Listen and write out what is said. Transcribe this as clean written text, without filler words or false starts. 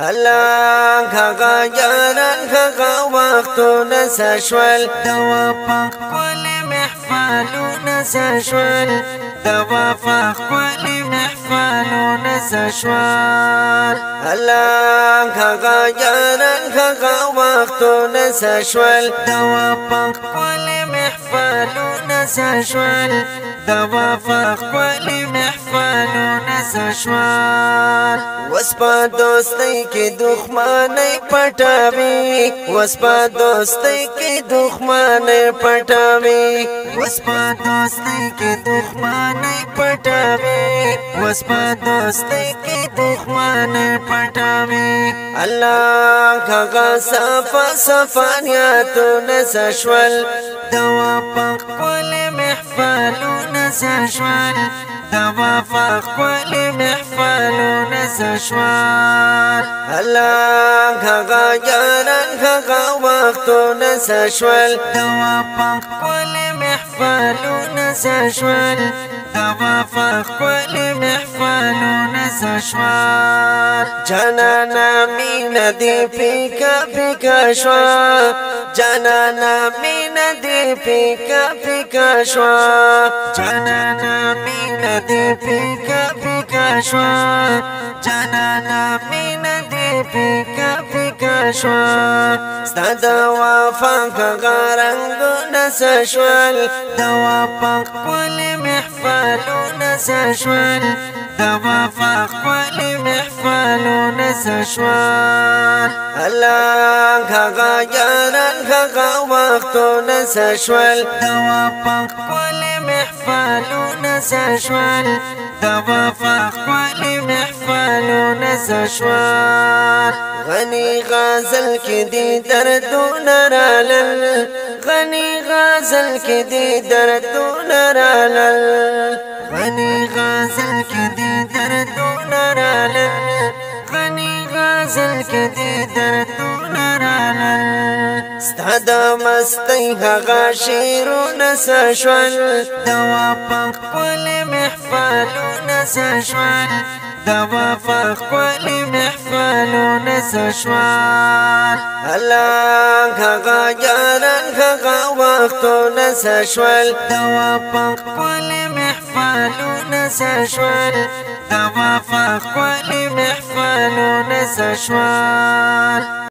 الله هغه جاران هغه وختونه سشول دوا پاک کلی محفلونه سشول دوا پاک کلی محفلونه سشول الله هغه جاران هغه وختونه سشول دوا پاک کلی محفلونه سشول دوا پاک کلی محفلونه سشول وسپا دوستی کی دښمنی پټاوي وسپا دوستی کی دښمنی پټاوي وسپا دوستی کی دښمنی پټاوي وسپا دوستی کی دښمنی پټاوي الله هغه صفا صفانیاتونه سشول دوا پاک کلی محفلونه سشول دوا پاک کلی محفلونه سشول الله هغه جاران هغه وختونه سشول دوا پاک کلی محفلونه سشول دوا پاک کلی محفلونه سشول جانانا مینه دی پیکا پیکا شوا جانانا مینه دی پیکا پیکا شوا جانانا مینه دی پیکا پیکا شوا جانانا مینه دی پیکا پیکا شوا ستا د وفا هغه رنګونه سشول دوا پاک کلی محفلونه سشول دوا پاک کلی محفلونه سشول الله هغه جاران هغه وختونه سشول دوا پاک کلی محفلونه سشول دوا پاک کلی محفلونه سشول غنی غزل کی دی دردونه رالل غنی غزل کی دی دردونه رالل غنی غزل کی دی دردونه رالل غنی غزل کی دی دردونه رالل ستا د مستی هغه شعرونه سشول دوا پاک کلی محفلونه سشول دوا پاک کلی محفلونه سشول الله هغه جاران هغه وختونه سشول دوا پاک کلی محفلونه سشول دوا پاک کلی محفلونه سشول